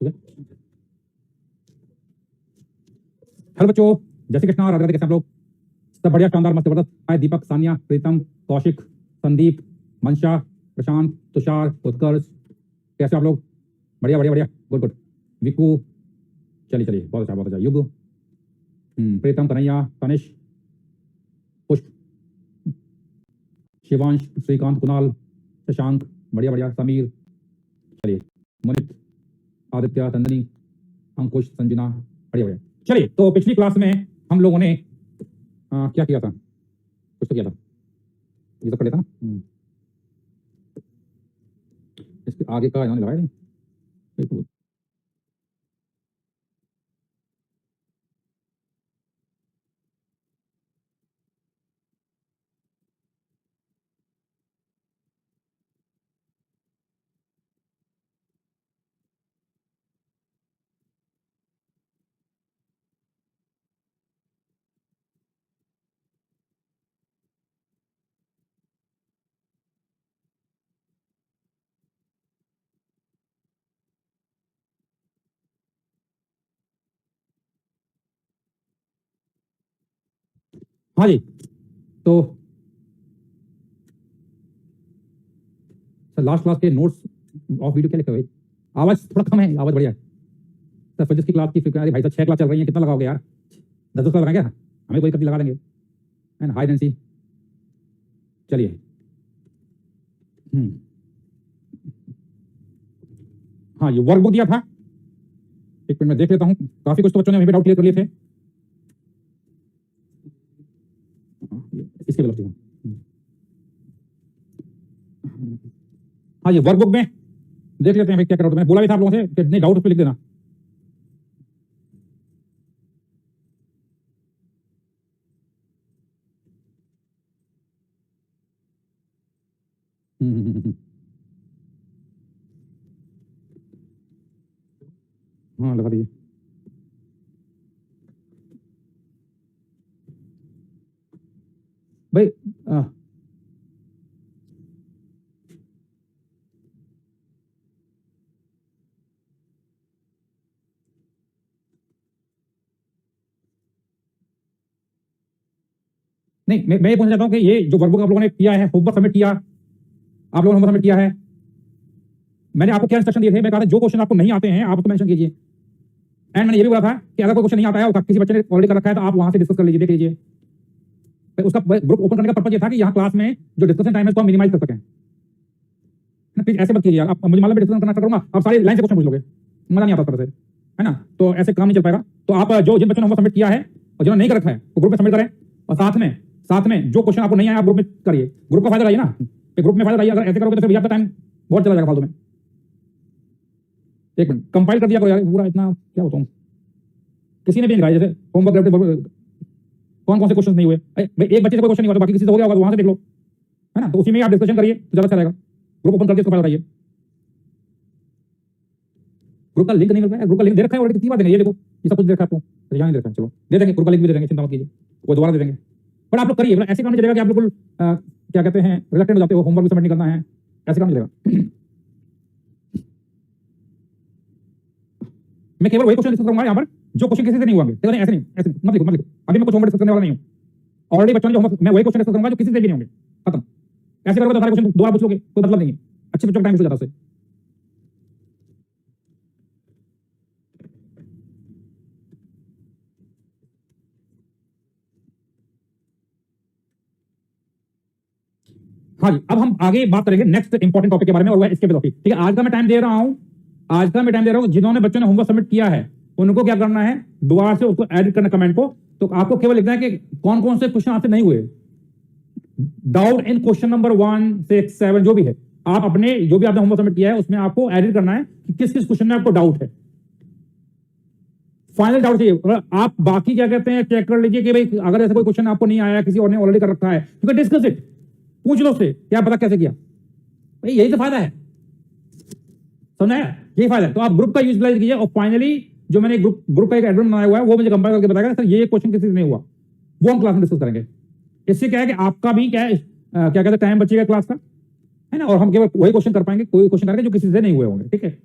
ठीक है। हेलो बच्चों, जय श्री कृष्ण। राधे राधे। कैसे आप लोग? सब बढ़िया, शानदार, मस्त, जबरदस्त। हाय दीपक, सानिया, प्रीतम, कौशिक, संदीप, मंशा, प्रशांत, तुषार, उत्कर्ष, कैसे आप लोग? बढ़िया बढ़िया बढ़िया, गुड गुड। विकू, चलिए चलिए, बहुत अच्छा बहुत अच्छा। युग, प्रीतम, कन्हैया, तनिष, पुष्प, शिवांश, श्रीकांत, कुणाल, शशांक, बढ़िया बढ़िया, समीर, चलिए, मुनित, आदित्य, तंदनी, अंकुश, संजना, बढ़िया बढ़िया। चलिए, तो पिछली क्लास में हम लोगों ने क्या किया था? कुछ तो किया था, ये तो पढ़ लेता ना। इसके आगे का इन्होंने लगाया नहीं। हाँ जी, तो सर लास्ट क्लास के नोट्स ऑफ वीडियो क्या लिखे भाई? आवाज थोड़ा कम है, आवाज बढ़िया है सर। फिजिक्स की क्लास की फिक्र भाई साहब, 6 क्लास चल रही है, कितना लगाओगे यार? 10 क्लास लगाएंगे, हमें कोई कभी लगा देंगे, है ना? हाई डेंसी। चलिए, हाँ ये वर्कबुक दिया था, एक मिनट में देख लेता हूँ। काफी कुछ तो बच्चों ने हमें डाउट क्लियर कर लिए थे। इसके मतलब हाँ ये वर्कबुक में देख लेते हैं भाई क्या क्या डाउट। मैंने बोला भी था आप लोगों से कि नहीं डाउट उस पर लिख देना। हाँ लगा दीजिए। भाई नहीं, मैं ये पूछना चाहता हूँ कि ये जो वर्कबुक आप लोगों ने किया है, होमवर्क सबमिट किया, आप लोगों ने होमवर्क सबमिट किया है, मैंने आपको क्या इंस्ट्रक्शन दिए थे? मैं कहा था जो क्वेश्चन आपको नहीं आते हैं आप उसको मेंशन कीजिए। एंड मैंने ये भी बोला था कि अगर कोई क्वेश्चन नहीं आता है और किसी बच्चे ने ऑलरेडी कर रखा है तो आप वहां से डिस्कस कर लीजिए, देख लीजिए। उसका ग्रुप ओपन करने का पर्पज ये था कि यहाँ क्लास में जो डिस्कशन टाइम है उसको हम मिनिमाइज कर सकें। प्लीज ऐसे मत कीजिए यार, आप मुझे मालूम है डिस्कशन करना करूंगा, आप सारी लाइन से क्वेश्चन पूछ लोगे, मजा नहीं आता तरह से, है ना? तो ऐसे काम नहीं चल पाएगा। तो आप जो जिन बच्चों ने होमवर्क सबमिट किया है और जिन्होंने नहीं कर रखा है वो ग्रुप में सबमिट करें, और साथ में जो क्वेश्चन आपको नहीं आया आप ग्रुप में करिए। ग्रुप का फायदा रहिए ना, ग्रुप में फायदा रहिए। अगर ऐसे करोगे तो फिर भैया आपका टाइम बहुत चला जाएगा फालतू में। एक मिनट, कंपाइल कर दिया करो यार पूरा, इतना क्या बताऊं। किसी ने भी नहीं जैसे होमवर्क कौन कौन से क्वेश्चन नहीं हुए, एक बच्चे से कोई क्वेश्चन नहीं हुआ तो बाकी किसी से हो गया होगा, वहां से देख लो, है ना? तो उसी में आप डिस्कशन करिए तो ज्यादा अच्छा रहेगा। ग्रुप ओपन करके इसको फायदा बताइए। ग्रुप का लिंक नहीं मिल रहा है, ग्रुप का लिंक दे रखा है ऑलरेडी, कितनी बार देंगे? ये देखो, ये सब कुछ दे रखा है आपको, यहाँ नहीं दे रखा है, चलो दे देंगे, ग्रुप का लिंक भी दे देंगे, चिंता मत कीजिए, वो दोबारा दे देंगे। पर आप लोग करिए, ऐसे काम नहीं चलेगा कि आप बिल्कुल क्या कहते हैं रिलेक्टेड हो जाते हो, होमवर्क सबमिट नहीं करना है, ऐसे काम नहीं चलेगा। मैं केवल वही क्वेश्चन डिस्कस करूंगा यहाँ पर जो क्वेश्चन किसी से नहीं होंगे। ऐसे नहीं, ऐसे मत लिखो, अभी मैं कुछ होमवर्क डिस्कस करने वाला नहीं हूँ। ऑलरेडी बच्चों ने होमवर्क, मैं वही क्वेश्चन डिस्कस करूंगा जो किसी से भी नहीं होंगे, खत्म। ऐसे करोगे तो सारे क्वेश्चन दोबारा पूछ लोगे, कोई मतलब नहीं है। अच्छे बच्चों का टाइम हो जाता है उससे। हाँ जी, अब हम आगे बात करेंगे नेक्स्ट इंपॉर्टेंट टॉपिक के बारे में, और वह इसके टॉपिक। ठीक है, आज का मैं टाइम दे रहा हूं, जिन्होंने बच्चों ने होमवर्क सबमिट किया है उनको क्या करना है, दोबारा से उसको एडिट करना कमेंट को। तो आपको केवल लिखना है कि कौन कौन से क्वेश्चन आपसे नहीं हुए, डाउट इन क्वेश्चन नंबर 1 6 7 जो भी है, आप अपने जो भी आपने होमवर्क सबमिट किया है उसमें आपको एडिट करना है कि किस किस क्वेश्चन में आपको डाउट है, फाइनल डाउट चाहिए। आप बाकी क्या कहते हैं चेक कर लीजिए कि भाई अगर ऐसा कोई क्वेश्चन आपको नहीं आया, किसी और ने ऑलरेडी कर रखा है, तो डिस्कस इट, पूछ लो उससे क्या पता कैसे किया। भाई यही तो फायदा है, समझ आया? यही फायदा है। तो आप ग्रुप का यूटिलाइज कीजिए, और फाइनली जो मैंने ग्रुप का एक एडमिन बनाया हुआ है वो मुझे कंपाइल करके बताएगा सर ये क्वेश्चन किसी से नहीं हुआ, वो हम क्लास में डिस्कस करेंगे। इससे क्या है कि आपका भी क्या कहते हैं टाइम बचेगा क्लास का, है ना? और हम केवल वही क्वेश्चन कर पाएंगे, कोई क्वेश्चन करेंगे जो किसी से नहीं हुए होंगे। ठीक है,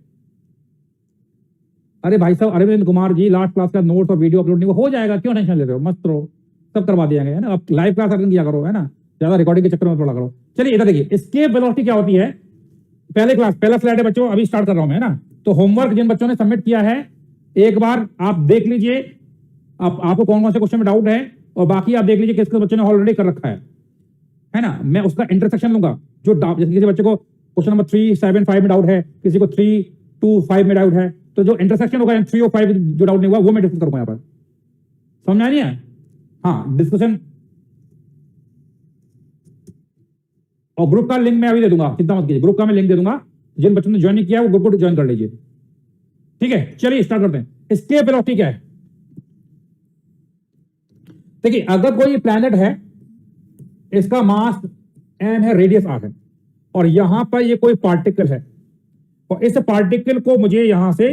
अरे भाई साहब अरविंद कुमार जी लास्ट क्लास का नोट्स और वीडियो अपलोड नहीं हो जाएगा, क्यों टेंशन ले रहे हो, मस्त रहो, सब करवा दिएंगे, है ना। अब लाइव क्लास अटेंड किया करो, है ना, ज्यादा रिकॉर्डिंग के चक्कर में पड़ा करो। चलिए इधर देखिए, एस्केप वेलोसिटी क्या होती है। पहला स्लाइड है बच्चों, अभी स्टार्ट कर रहा हूं मैं, है ना। तो होमवर्क जिन बच्चों ने सबमिट किया है एक बार आप देख लीजिए, आपको कौन कौन से क्वेश्चन में डाउट है, और बाकी आप देख लीजिए किस किस बच्चों ने ऑलरेडी कर रखा है ना। मैं उसका इंटरसेक्शन लूंगा, जो जैसे किसी बच्चे को क्वेश्चन नंबर 375 में डाउट है, किसी को 325 में डाउट है, तो जो इंटरसेक्शन होगा 3 और 5 जो डाउट नहीं हुआ वो मैं डिस्कस करूंगा यहाँ पर, समझ आ रही है। हाँ डिस्कशन, और ग्रुप का लिंक मैं अभी दे दूंगा, चिंता मत कीजिए, ग्रुप का मैं लिंक दे दूंगा, जिन बच्चों ने ज्वाइन नहीं किया वो ग्रुप को ज्वाइन कर लीजिए, ठीक है। चलिए स्टार्ट करते हैं। एस्केप वेलोसिटी क्या है। देखिए अगर कोई प्लैनेट है, इसका मास m है, रेडियस r है, और यहां पर ये कोई पार्टिकल है, और इस पार्टिकल को मुझे यहां से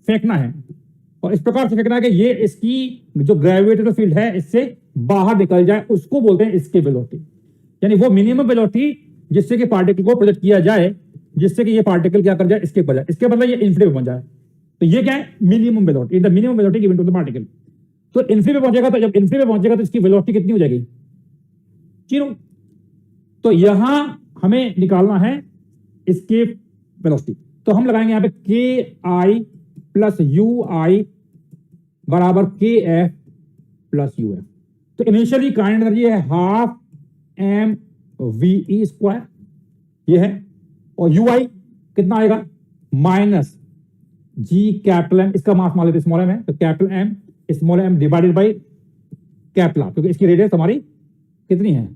फेंकना है, और इस प्रकार से फेंकना है कि ये इसकी जो ग्रेविटेशनल फील्ड है इससे बाहर निकल जाए, उसको बोलते हैं एस्केप वेलोसिटी। यानी वो मिनिमम वेलोसिटी जिससे कि पार्टिकल को प्रोजेक्ट किया जाए, जिससे कि ये पार्टिकल क्या कर जाए, एस्केप कर जाए, इसके मतलब ये इन्फिनिटी पे पहुंच जाए। तो ये क्या है, minimum velocity, the minimum velocity given to the particle. तो इन्फिनिटी पे पहुंचेगा, तो जब इन्फिनिटी पे पहुंचेगा तो इसकी वेलोसिटी कितनी हो जाएगी, 0। तो यहां हमें निकालना है एस्केप वेलोसिटी, तो हम लगाएंगे यहां पे के आई प्लस यू आई बराबर के एफ प्लस यू एफ। तो इनिशियली काइनेटिक एनर्जी है half M V E square, ये है, और यू आई कितना आएगा, माइनस जी कैपिटल एम, इसका मास मान लेते स्मॉल एम है, तो capital M small M divided by capital R, क्योंकि इसकी रेडियस हमारी कितनी है,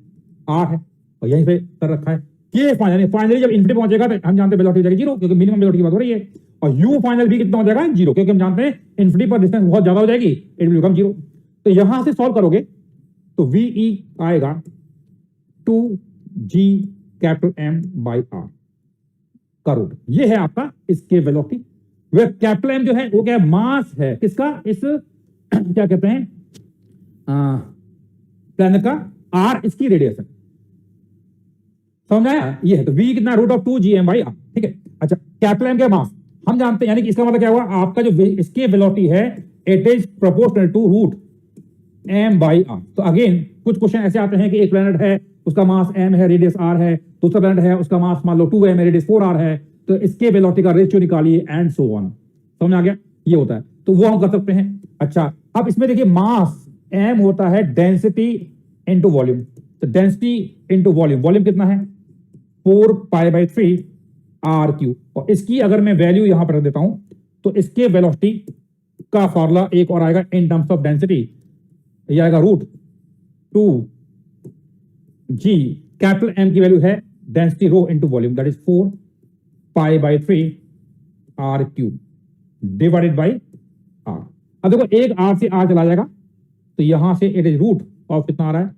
8 है, और यहीं पे कर रखा है। के फाइनली जब इन्फिनिटी पहुंचेगा तो हम जानते हैं वेलोसिटी हो जाएगी 0, क्योंकि मिनिमम वेलोसिटी की बात हो रही है, और यू फाइनल भी कितना हो जाएगा, 0, क्योंकि हम जानते हैं इन्फिनिटी पर डिस्टेंस बहुत ज्यादा हो जाएगी, इट विल बिकम 0। तो यहां से सॉल्व करोगे तो वी आएगा 2g capital M by R का रूट, ये है आपका इसके वेलोसिटी। वे कैपिटल एम जो है वो क्या है, मास है किसका, इस क्या कहते हैं प्लैनेट का, आर इसकी रेडियस है, समझ आया, ये है। तो v कितना, root of 2gm by are, ठीक है। अच्छा कैपिटल एम का मास हम जानते हैं, यानी कि इसका मतलब क्या हुआ, आपका जो इसके वेलोसिटी है it is proportional to root m by R. तो अगेन कुछ क्वेश्चन ऐसे आते हैं कि एक प्लैनेट है उसका मास m है, रेडियस r है, दूसरा प्लैनेट है उसका मास मान लो 2m है, रेडियस 4r है, तो इसके वेलोसिटी का रेशियो निकालिए एंड सो ऑन, समझ आ गया, ये होता है, तो वो हम कर सकते हैं। अच्छा अब इसमें देखिए मास m होता है डेंसिटी इनटू वॉल्यूम, तो डेंसिटी इनटू वॉल्यूम, वॉल्यूम कितना है 4π/3 r क्यू, और इसकी अगर मैं वैल्यू यहां पर रख देता हूं तो इसके वेलोसिटी का फॉर्मूला एक और आएगा इन टर्म्स ऑफ डेंसिटी, ये आएगा रूट 2g कैपिटल m की वैल्यू है density rho into volume, that is 4π/3 r cube divided by r। अब देखो एक r से r चला जाएगा, तो यहां से इट इज रूट ऑफ कितना आ रहा है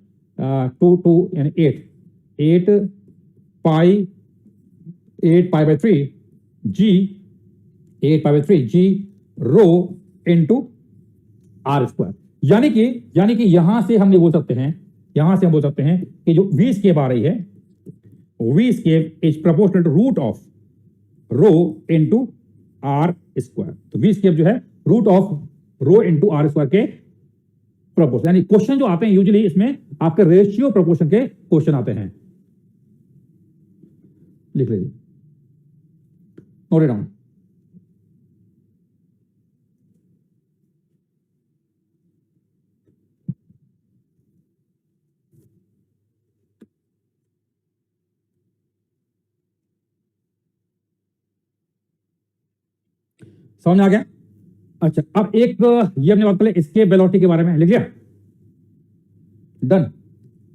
2 यानी 8π/3 g रो इनटू r स्क्वायर। यानी कि यहां से हम ये बोल सकते हैं, कि जो v स्केप आ रही है, v escape is proportional to root of rho into r square. तो v स्केप जो है root of rho into r square के प्रोपोर्शन, यानी क्वेश्चन जो आते हैं यूजुअली इसमें आपके रेशियो प्रोपोर्शन के क्वेश्चन आते हैं, लिख लीजिए, नोट इट डाउन। समझ आ गया। अच्छा अब एक ये हमने बात कर लिया इसके वेलोसिटी के बारे में, लिख लिया, डन।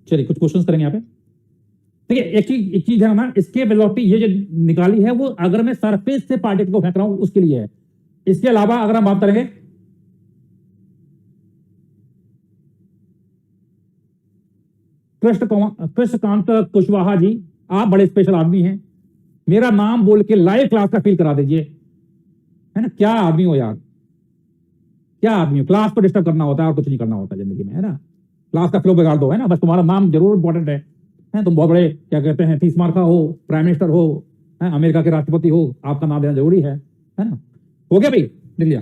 चलिए कुछ क्वेश्चंस करेंगे यहाँ पे। देखिए एक चीज है ना, इसके वेलोसिटी ये जो निकाली है वो अगर मैं सरफेस से पार्टिकल को फेंक रहा हूं उसके लिए है। इसके अलावा अगर हम बात करेंगे कृष्णकांत कुशवाहा जी, आप बड़े स्पेशल आदमी हैं, मेरा नाम बोल के लाइव क्लास का फील करा दीजिए, है ना, क्या आदमी हो यार, क्या आदमी हो, क्लास को डिस्टर्ब करना होता है और कुछ नहीं करना होता जिंदगी में, है ना, क्लास का फ्लो बिगाड़ दो, है ना, बस तुम्हारा नाम जरूर इंपॉर्टेंट है, तुम बहुत बड़े क्या कहते हैं 30 मार्क का हो, प्राइम मिनिस्टर हो, अमेरिका के राष्ट्रपति हो, आपका नाम देना जरूरी है ना, हो गया भाई। लिख लिया।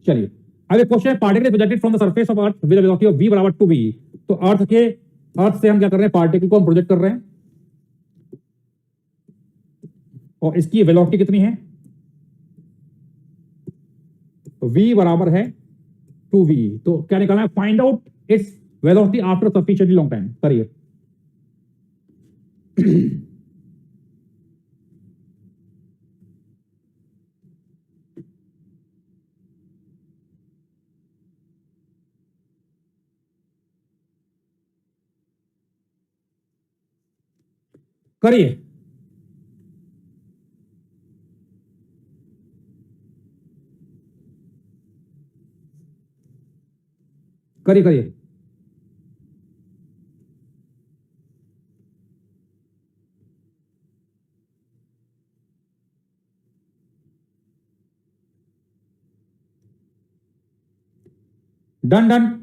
चलिए अब एक क्वेश्चन है, particle projected from the surface of earth with velocity of v बराबर 2v। तो अर्थ से हम क्या कर रहे हैं, पार्टिकल को हम प्रोजेक्ट कर रहे हैं और इसकी वेलोसिटी कितनी है, v बराबर है 2v। तो क्या निकालना है, find out its velocity after sufficiently long time. करिए। करिए। करिए करिए। Done done.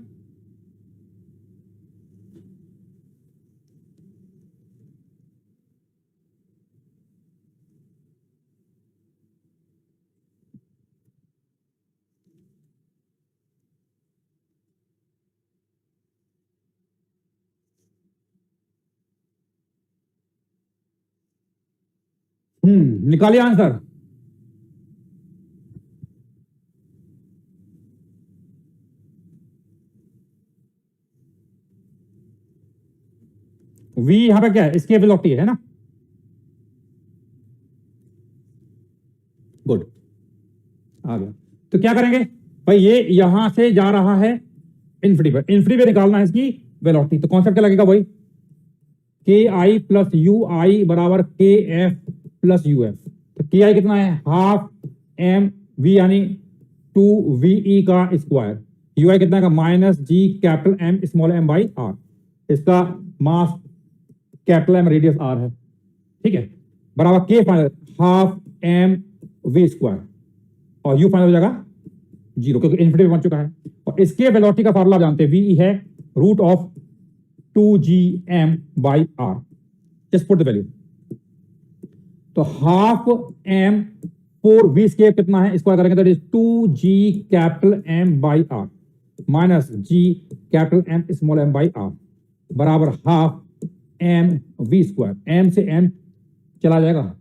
निकालिए आंसर। v यहां पे क्या है, इसकी वेलोसिटी है ना। गुड, आ गया। तो क्या करेंगे भाई, ये यहां से जा रहा है इन्फिनिटी पे, इन्फिनिटी पे निकालना है इसकी वेलोसिटी। तो कॉन्सेप्ट क्या लगेगा भाई, के आई प्लस यू आई बराबर के एफ प्लस यू एफ। तो के आई कितना है, हाफ एम वी यानी 2 VE का स्क्वायर, यू आई कितना है, minus G capital M small M by R. इसका mass capital M radius R है, ठीक है, बराबर के final half M we square और यू फाइनल हो जाएगा 0 क्योंकि इन्फिनिटी बन चुका है। और इसके वेलोसिटी का फार्मूला जानते हैं, वी है root of 2gm by R. Just put the value. तो हाफ एम 4v स्केप कितना है, स्क्वायर करेंगे तो 2g capital M by R minus g capital M small M by R बराबर half M we square. M से M चला जाएगा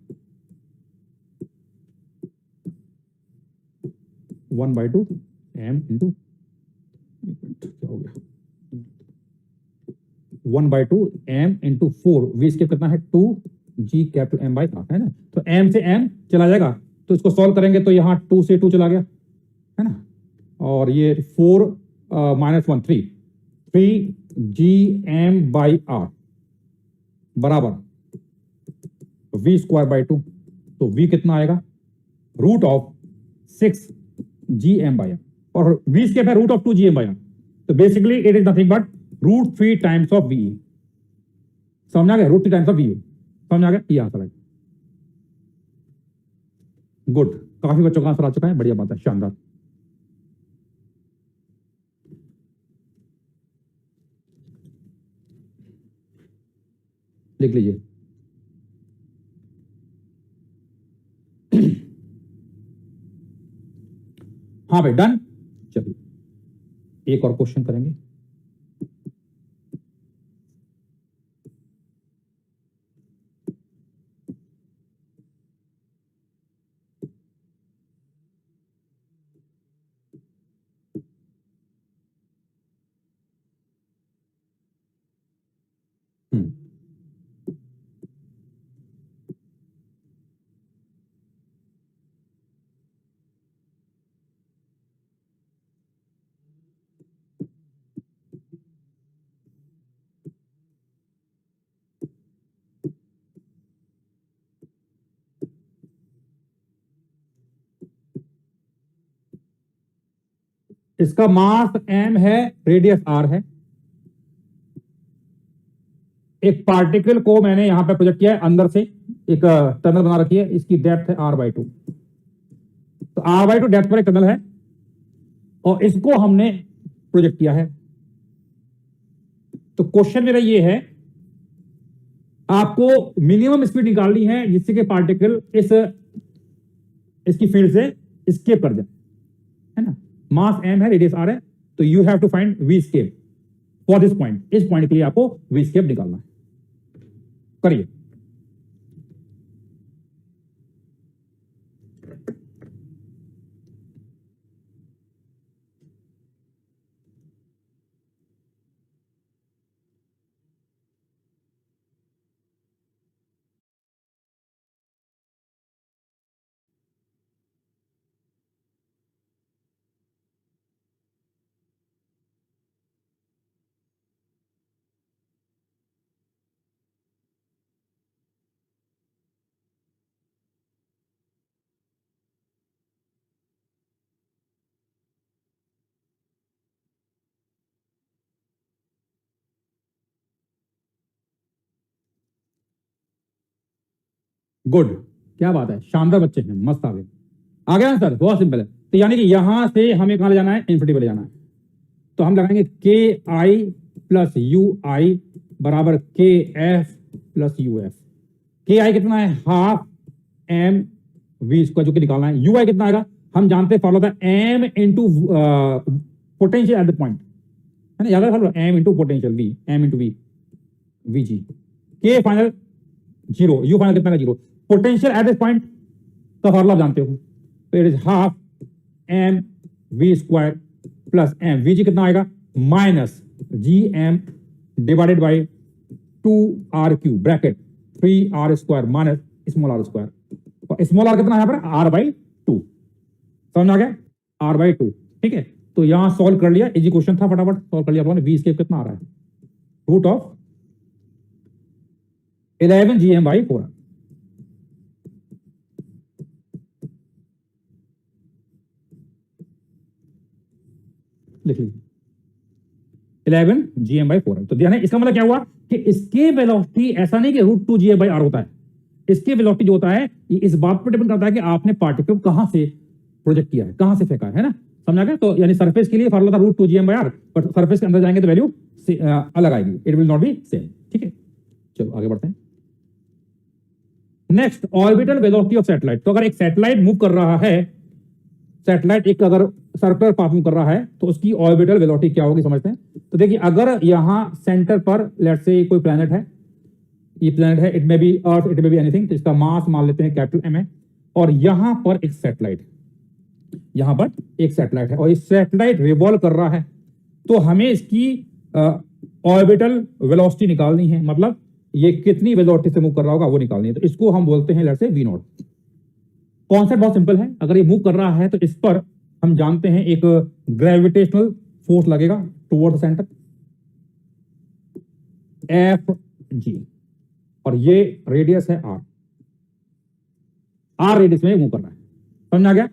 1/2 M into क्या हो गया 1/2 एम इंटू 4 वी स्केप कितना है 2g capital M by are है ना। तो m से m चला जाएगा, तो इसको सॉल्व करेंगे तो यहाँ 2 से 2 चला गया है ना, और ये 4 माइनस 1 3g बाई आर बराबर वी स्क्वायर बाई 2। तो v कितना आएगा, root of 6gm by R, और वी स्केप है root of 2gm by R. तो basically it is nothing but √3 times of V. समझ आ गया, √3 टाइम्स ऑफ वी समझ आ गया, ये आंसर है। गुड, काफी बच्चों का आंसर आ चुका है, बढ़िया बात है, शानदार। लिख लीजिए। हाँ भाई डन। चलिए एक और क्वेश्चन करेंगे। इसका मास m है, रेडियस r है। एक पार्टिकल को मैंने यहां पे प्रोजेक्ट किया है, अंदर से एक टनल बना रखी है, इसकी डेप्थ है r/2। तो r/2 डेप्थ पर एक टनल है और इसको हमने प्रोजेक्ट किया है। तो क्वेश्चन मेरा ये है, आपको मिनिमम स्पीड निकालनी है जिससे कि पार्टिकल इसकी फील्ड से एस्केप कर जाए। मास m है, रेडियस r है, तो you have to find v escape for this point. इस पॉइंट के लिए आपको v स्केप निकालना है। करिए। गुड, क्या बात है, शानदार बच्चे हैं, मस्त आ गए। आ गया ना सर, बहुत सिंपल है। तो यानी कि यहां से हमें कहां ले जाना है, इन्फिनिटी पे ले जाना है। तो हम लगाएंगे के आई प्लस यू आई बराबर के एफ प्लस यू एफ। के आई कितना है, हाफ एम वी स्क्वायर, जो कि निकालना है। यू आई कितना आएगा, हम जानते हैं फॉर्मूला था M into potential at the point, है ना, याद है formula, M into potential V, M into V, V G. K final zero, U final कितना का zero. Potential at this point का फॉर्मूला जानते हो, तो it is half M we square plus M, V G कितना आएगा, minus G M divided by 2r cube bracket 3r square minus small r square. और small r कितना है यहाँ पर, r बाई 2, समझ आ गया, r बाई 2। ठीक है, तो यहां सॉल्व कर लिया, इजी क्वेश्चन था, फटाफट सॉल्व कर लिया आपने। वी स्केप कितना आ रहा है, रूट ऑफ 11 GM बाई 4। लिख लीजिए 11 GM बाई 4। तो ध्यान है, इसका मतलब क्या हुआ कि इसके वेलोसिटी ऐसा नहीं कि √2 GM बाई r होता है। इसके वेलोसिटी जो होता है ये इस बात पर डिपेंड करता है कि आपने पार्टिकल को कहां से प्रोजेक्ट किया है, कहां से फेंका है ना, समझा गया। तो यानी सरफेस के लिए फॉर्मूला था √2 GM by r, but surface के अंदर जाएंगे तो वैल्यू अलग आएगी, it will not be same. ठीक है, चलो आगे बढ़ते हैं। Next, orbital velocity of satellite. तो अगर एक सैटेलाइट मूव कर रहा है, सैटेलाइट एक अगर सर्कुलर पाथ में कर रहा है, तो उसकी ऑर्बिटल वेलोसिटी क्या होगी समझते हैं। तो देखिए, अगर यहां सेंटर पर लेट्स से कोई प्लैनेट है, ये प्लैनेट है, it may be earth, it may be anything, तो इसका मास मान लेते हैं कैपिटल M है, और यहां पर एक सैटेलाइट, यहां पर एक सैटेलाइट है, और इस सैटेलाइट रिवॉल्व कर रहा है, तो हमें इसकी ऑर्बिटल वेलोसिटी निकालनी है, मतलब ये कितनी वेलोसिटी से मूव कर रहा होगा वो निकालनी है। तो इसको हम बोलते हैं let's say v not. Concept बहुत सिंपल है, अगर ये मूव कर रहा है तो इस पर हम जानते हैं एक ग्रेविटेशनल फोर्स लगेगा toward the centre, F G, और ये रेडियस है r, r रेडियस में मूव कर रहा है, समझ आ गया।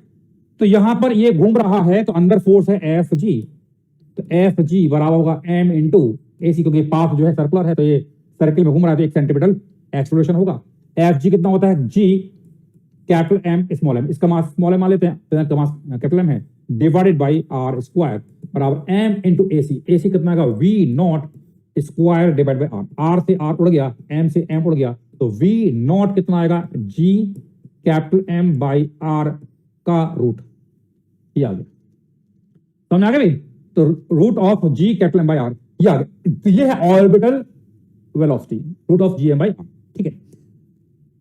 तो यहां पर ये घूम रहा है, तो अंदर फोर्स है एफ जी, तो एफ जी बराबर होगा m इंटू ए सी, क्योंकि पाथ जो है सर्कुलर है, तो ये सर्किल में घूम रहा है, तो एक सेंटीमीटर एक्सेलरेशन होगा। एफ जी कितना होता है, G capital M small M, इसका मास स्मॉल एम मान लेते हैं, तो मास कैपिटल एम है, डिवाइडेड बाई r स्क्वायर बराबर m इंटू ए सी। ए सी कितना आएगा, v not square divide by r, r से r उड़ गया, m से m उड़ गया, तो v नॉट कितना आएगा, g capital m by r का रूट, ये आ गया, समझ आ गया भाई। तो root of g capital m by r, ये आ गया। तो ये है orbital velocity, root of g m by r। ठीक है,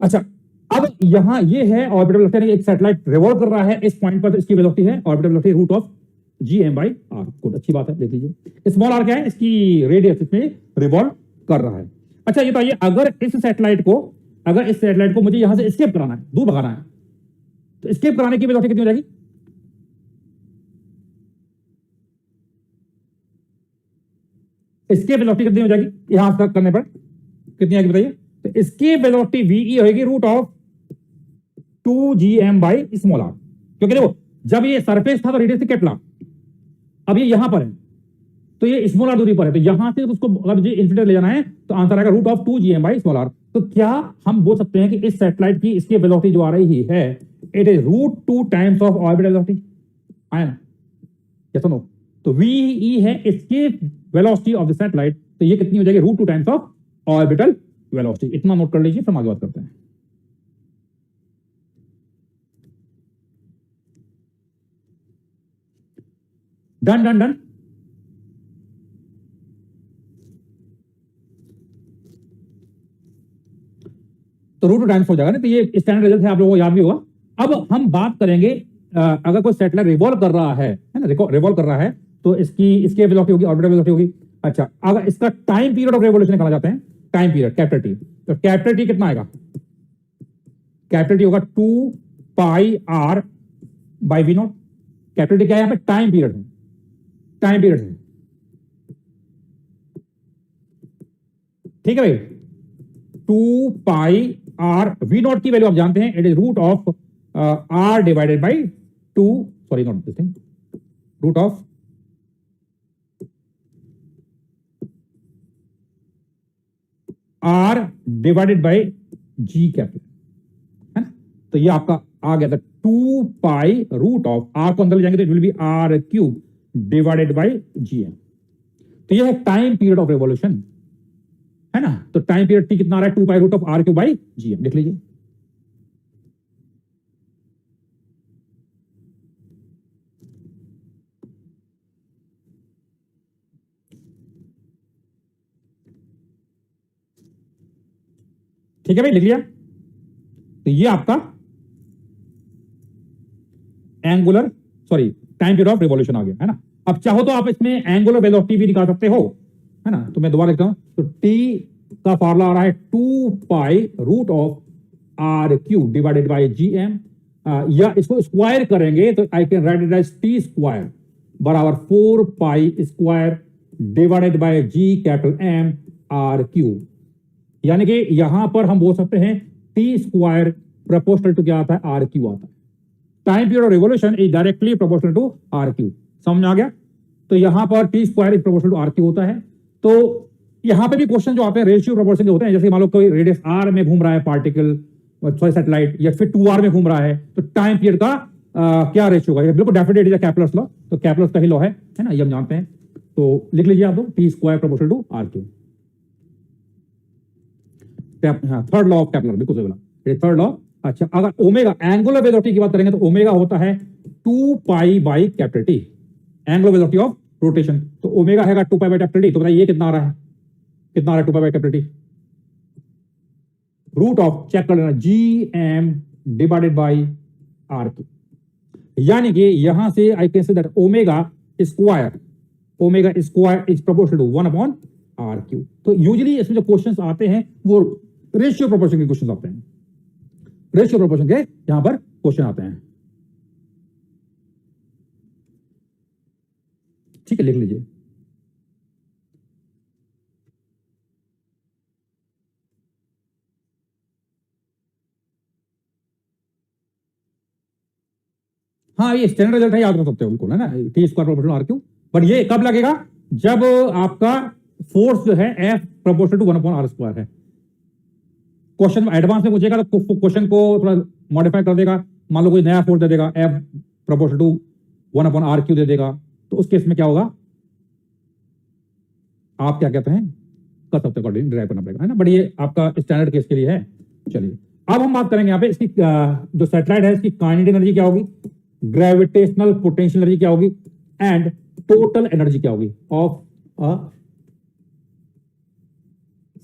अच्छा, अब यहां ये है ऑर्बिटल वेलोसिटी, एक सैटेलाइट रिवॉल्व कर रहा है इस पॉइंट पर, तो इसकी वेलोसिटी है orbital velocity root of GM by r। Good, अच्छी बात है, देख लीजिए। स्मॉल r क्या है, इसकी रेडियस, इसमें रिवॉल्व कर रहा है। अच्छा, ये बताइए, अगर इस सैटेलाइट को मुझे यहां से एस्केप कराना है, दूर भगाना है, तो एस्केप कराने की वेलोसिटी कितनी हो जाएगी, एस्केप वेलोसिटी कितनी हो जाएगी यहां तक करने पर, कितनी आएगी बताइए। तो इसकी वेलोसिटी वी होगी root of 2 GM by small r, क्योंकि देखो जब ये सरफेस था तो रेडियस से कैपिटल, अब ये यहां पर है तो ये स्मॉल r दूरी पर है, तो यहां से उसको अगर मुझे इन्फिनिटी ले जाना है तो आंसर आएगा root of 2 GM by small r। तो क्या हम बोल सकते हैं कि इस सैटेलाइट की इसकी वेलोसिटी जो आ रही है it is root 2 times of orbital velocity, आया ना, यस नो। तो वी है इसकी वेलोसिटी ऑफ द सैटेलाइट, तो ये कितनी हो जाएगी, root 2 times of orbital velocity. इतना नोट कर लीजिए, फिर आगे बात करते हैं। Done done done. तो रूट टाइम्स हो जाएगा ना, तो ये स्टैंडर्ड रिजल्ट है, आप लोगों को याद भी होगा। अब हम बात करेंगे अगर कोई सैटेलाइट रिवॉल्व कर रहा है ना, रिवॉल्व कर रहा है, तो इसकी वेलोसिटी होगी, ऑर्बिटल वेलोसिटी होगी। अच्छा, अगर इसका टाइम पीरियड ऑफ रिवॉल्यूशन निकाला जाते हैं, टाइम पीरियड कैपिटल टी, तो कैपिटल टी कितना आएगा? कैपिटल टी होगा 2 pi R by V naught. Capital T क्या है यहाँ पे? टाइम पीरियड है, टाइम पीरियड है, ठीक है भाई। 2 पाई आर, वी नॉट की वैल्यू आप जानते हैं, it is root of R divided by 2, sorry not this thing, root of R divided by G capital, है ना। तो ये आपका आ गया था 2 पाई रूट ऑफ, आर को अंदर ले जाएंगे तो it will be R cube divided by G M. तो ये है टाइम पीरियड ऑफ रिवॉल्यूशन, है ना। तो टाइम पीरियड टी कितना आ रहा है? 2 pi root of R cube by G M, लिख लीजिए। ठीक है भाई, लिख लिया। तो ये आपका angular, sorry time period of revolution आ गया, है ना। अब चाहो तो आप इसमें एंगुलर वेलोसिटी भी निकाल सकते हो, है ना। तो मैं दोबारा लिखता हूं, तो टी का फॉर्मूला आ रहा है 2 pi root of R cube divided by G M, या इसको स्क्वायर करेंगे तो I can write it as T square बराबर 4 pi square divided by G capital M R cube. यानी कि यहां पर हम बोल सकते हैं टी स्क्वायर प्रोपोर्शनल टू क्या आता है? आर क्यू आता है। Time period of revolution is directly proportional to R cube, समझ में आ गया। तो यहां पर T square is proportional to R cube होता है। तो यहां पे भी क्वेश्चन जो आते हैं रेशियो प्रोपोर्शन के होते हैं, जैसे मान लो कोई रेडियस आर में घूम रहा है पार्टिकल, सॉरी सैटेलाइट, या फिर 2 आर में घूम रहा है, तो टाइम पीरियड का क्या रेशियो होगा? बिल्कुल डेफिनेट इज कैपलर्स लॉ, तो कैपलर्स का ही लॉ है ना, ये हम जानते हैं। तो लिख लीजिए आप लोग, T square proportional to R cube, third law of Kepler, बिल्कुल सही बोला, थर्ड लॉ। अच्छा, अगर ओमेगा एंगुलर वेलोसिटी की बात करेंगे तो ओमेगा होता है 2 pi by capital T, angular velocity of rotation. तो ओमेगा है 2 पाई बाई कैपिटल टी। तो बताइए ये कितना आ रहा है? कितना आ रहा है 2 pi by capital T? Root of, check कर लेना, G M divided by R cube. यानी कि यहां से I can say that omega square is proportional to 1 upon R cube. तो यूजुअली इसमें जो क्वेश्चंस आते हैं वो रेशियो प्रोपोर्शन के क्वेश्चंस आते हैं, रेशियो प्रोपोर्शन के यहां पर क्वेश्चन आते हैं। ठीक है, लिख लीजिए। हाँ, ये स्टैंडर्ड रिजल्ट है, याद रख सकते हो बिल्कुल, है ना, T square proportional R cube. But ये कब लगेगा? जब आपका फोर्स जो है F proportional to 1 upon R square है। क्वेश्चन एडवांस में पूछेगा तो क्वेश्चन को थोड़ा मॉडिफाई कर देगा, मान लो कोई नया फोर्स दे देगा, F proportional to 1 upon R Q दे देगा, तो उस केस में क्या होगा? आप क्या कहते हैं, कर सकते अकॉर्डिंग ड्राइव करना पड़ेगा, है ना। बट ये आपका स्टैंडर्ड केस के लिए है। चलिए, अब हम बात करेंगे यहाँ पे इसकी जो सैटेलाइट है इसकी काइनेटिक एनर्जी क्या होगी, ग्रेविटेशनल पोटेंशियल एनर्जी क्या होगी, एंड टोटल एनर्जी क्या होगी ऑफ अ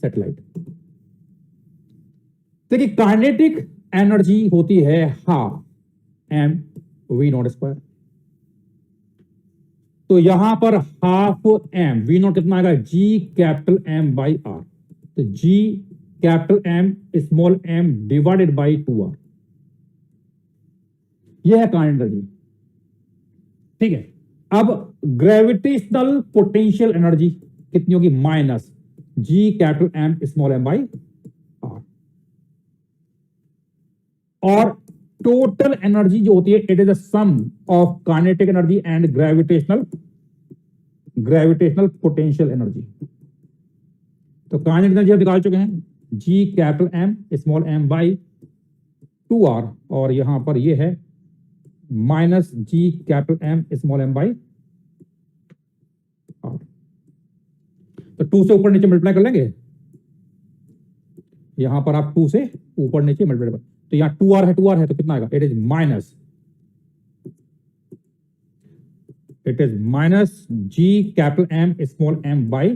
सैटेलाइट। देखिए, काइनेटिक एनर्जी होती है half M V naught square. तो यहां पर हाफ एम वी नॉट कितना आएगा? G capital M by R. तो G capital M small M divided by 2r, यह है काइनेटिक एनर्जी। ठीक है, अब ग्रेविटेशनल पोटेंशियल एनर्जी कितनी होगी? Minus G capital M small M by R. और टोटल एनर्जी जो होती है it is the sum of kinetic energy and gravitational potential energy. तो काइनेटिक एनर्जी हम निकाल चुके हैं, G capital M small M by 2r, और यहां पर ये है minus G capital M small M by R. तो 2 से ऊपर नीचे मल्टीप्लाई कर लेंगे, यहां पर आप 2 से ऊपर नीचे मल्टीप्लाई कर, तो यहां 2r है तो कितना आएगा? It is minus it is minus G capital M small M by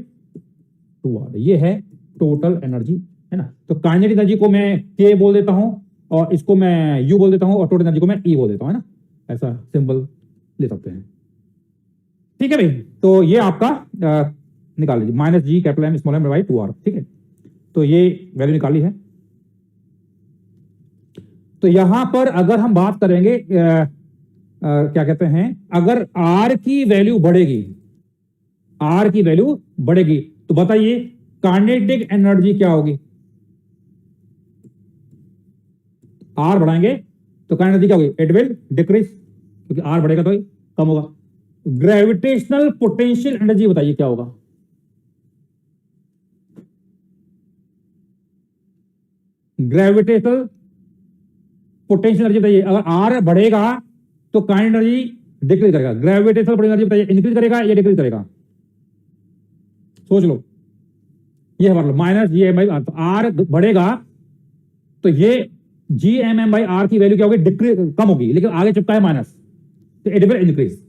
2r। ये है टोटल एनर्जी, है ना। तो काइनेटिक एनर्जी को मैं के बोल देता हूं और इसको मैं यू बोल देता हूं और टोटल एनर्जी को मैं ई बोल देता हूं, है ना। ऐसा सिंबल ले सकते हैं, ठीक है भाई। तो ये आपका निकाल लीजिए, minus G capital M small M by 2r, ठीक है। तो ये वैल्यू निकाली है। तो यहां पर अगर हम बात करेंगे क्या कहते हैं, अगर आर की वैल्यू बढ़ेगी, आर की वैल्यू बढ़ेगी तो बताइए काइनेटिक एनर्जी क्या होगी। आर बढ़ाएंगे तो काइनेटिक एनर्जी क्या होगी, इट विल डिक्रीज, क्योंकि आर बढ़ेगा तो कम होगा। ग्रेविटेशनल पोटेंशियल एनर्जी बताइए क्या होगा। ग्रेविटेशनल पोटेंशियल एनर्जी बताइए, अगर आर बढ़ेगा तो काइनेटिक एनर्जी डिक्रीज करेगा। ग्रेविटेशनल पोटेंशियल एनर्जी बताइए, इंक्रीज करेगा या डिक्रीज करेगा, सोच लो। ये है मतलब minus G M by R, तो आर बढ़ेगा तो ये G M M by R की वैल्यू क्या होगी, डिक्रीज, कम होगी, लेकिन आगे चिपका है माइनस, तो it will increase,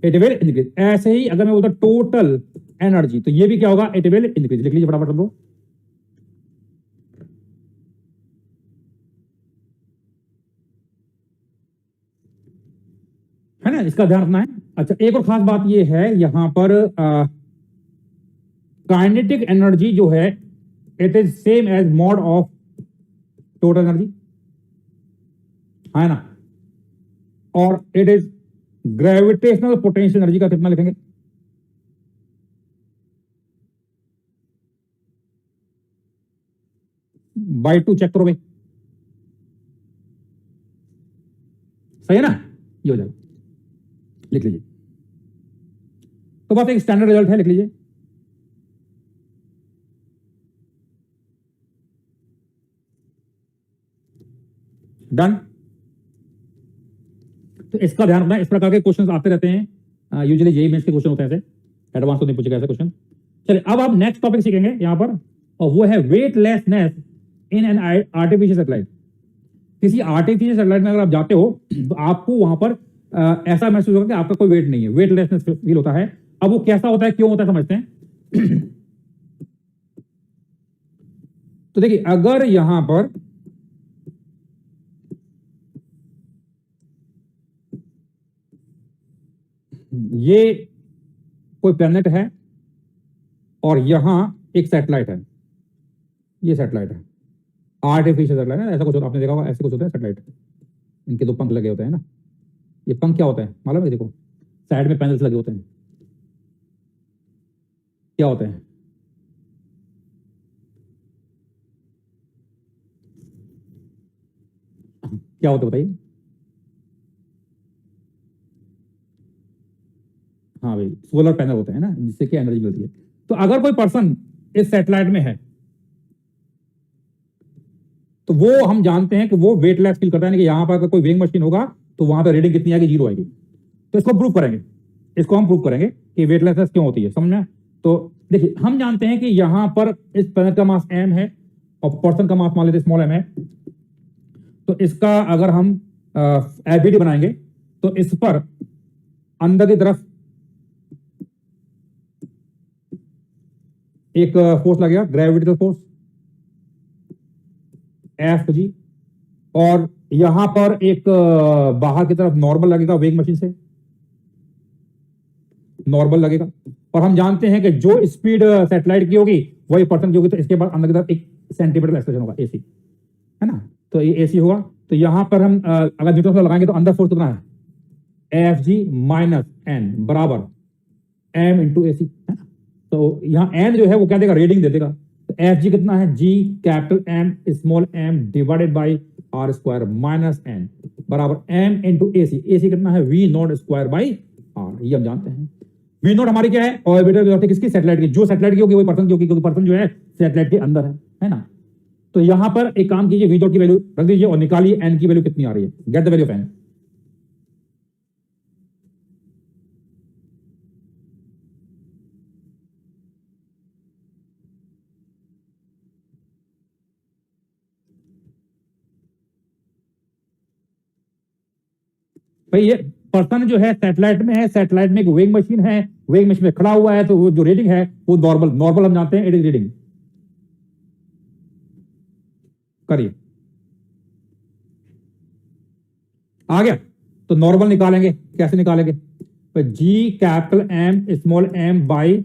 it will increase. ऐसे ही अगर मैं बोलता टोटल एनर्जी तो ये भी क्या होगा, इट विल इंक्रीज। लिख लीजिए फटाफट लोग, है ना, इसका ध्यान रखना है। अच्छा, एक और खास बात ये है यहां पर काइनेटिक एनर्जी जो है it is same as mod of total energy, है ना। और it is gravitational potential energy का कितना लिखेंगे, बाई 2 चेक करो भाई, सही है ना, ये हो जाएगा। लिख लीजिए, तो बस एक स्टैंडर्ड रिजल्ट है, लिख लीजिए। डन। तो इसका ध्यान रखना, इस प्रकार के क्वेश्चंस आते रहते हैं, यूजुअली जेईई मेंस के क्वेश्चन होते हैं ऐसे, एडवांस तो नहीं पूछेगा ऐसे क्वेश्चन। चलिए अब आप नेक्स्ट टॉपिक सीखेंगे यहां पर, और वो है weightlessness in an artificial satellite. किसी आर्टिफिशियल सैटेलाइट में अगर आप जाते हो तो आपको वहां पर ऐसा महसूस होगा कि आपका कोई वेट नहीं है, वेटलेसनेस फील होता है। अब वो कैसा होता है, क्यों होता है, समझते हैं। तो देखिए अगर यहां पर ये कोई प्लेनेट है और यहां एक सैटेलाइट है, ये सैटेलाइट है, आर्टिफिशियल सैटेलाइट है, ऐसा कुछ होता है, आपने देखा होगा, ऐसे कुछ होता है सैटेलाइट, इनके दो पंख लगे होते हैं ना। ये पंख क्या होता है मालूम है, देखो साइड में पैनल्स लगे होते हैं, क्या होते हैं, क्या होते बताइए। हाँ भाई, सोलर पैनल होते हैं ना, जिससे कि एनर्जी मिलती है। तो अगर कोई पर्सन इस सैटेलाइट में है तो वो हम जानते हैं कि वो वेटलेस फील करता है, कि यहां पर अगर कोई वेइंग मशीन होगा तो वहां पर रीडिंग कितनी आएगी, 0 आएगी। तो इसको प्रूव करेंगे, इसको हम प्रूव करेंगे कि वेटलेसनेस क्यों होती है, समझना। तो देखिए हम जानते हैं कि यहां पर इस प्लैनेट का मास m है और पर्सन का मास मान लेते स्मॉल m है। तो इसका अगर हम एबिलिटी बनाएंगे तो इस पर अंदर की तरफ एक फोर्स लगेगा, ग्रेविटेशनल फोर्स एफ जी, और यहां पर एक बाहर की तरफ नॉर्मल लगेगा, वेग मशीन से नॉर्मल लगेगा। और हम जानते हैं कि जो स्पीड सैटेलाइट की होगी वही पर्सन की होगी, तो इसके बाद अंदर की तरफ एक सेंटीमीटर एक्सलेशन होगा, एसी, है ना। तो ये एसी होगा। तो यहां पर हम अगर न्यूटन से लगाएंगे तो अंदर फोर्स कितना है, एफ जी माइनस एन बराबर एम इंटू एसी, है ना। तो यहाँ एन जो है वो क्या देगा, रीडिंग दे देगा। तो एफ जी कितना है, G capital M small M divided by R square minus N बराबर एम इंटू एसी। एसी कितना है, V naught square by R, ये हम जानते हैं। वी नॉट हमारी क्या है, ऑर्बिटल वेलोसिटी किसकी, सैटेलाइट की। जो सैटेलाइट की होगी वही पर्सन की होगी, क्योंकि पर्सन जो है सैटेलाइट के अंदर है ना। तो यहां पर एक काम कीजिए, वी नॉट की वैल्यू रख दीजिए और निकालिए एन की वैल्यू कितनी आ रही है, get the value of N. भाई ये पर्सन जो है सैटेलाइट में है, सैटेलाइट में एक वेइंग मशीन है, वेइंग मशीन में खड़ा हुआ है, तो वो जो रीडिंग है वो नॉर्मल हम जानते हैं, इट इज रीडिंग। करिए, आ गया। तो नॉर्मल निकालेंगे, कैसे निकालेंगे? तो G capital M small M by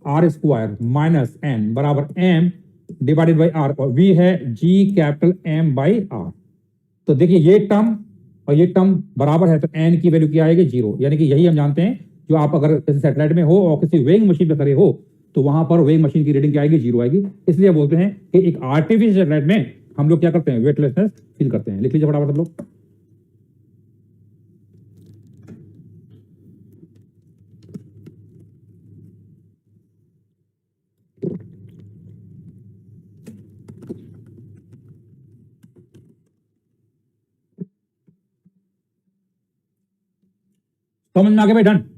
R square minus N बराबर एम डिवाइडेड बाई आर, और वी है G capital M by R. तो देखिए ये टर्म और ये टर्म बराबर है, तो एन की वैल्यू क्या आएगी? 0। यानी कि यही हम जानते हैं, जो आप अगर किसी सैटेलाइट में हो और किसी वेइंग मशीन पे खड़े हो तो वहां पर वेइंग मशीन की रीडिंग क्या आएगी? 0 आएगी। इसलिए बोलते हैं कि एक आर्टिफिशियल सैटेलाइट में हम लोग क्या करते हैं? वेटलेसनेस फील करते हैं। लिख लीजिए फटाफट सब लोग। समझ में आ गया भाई? डन।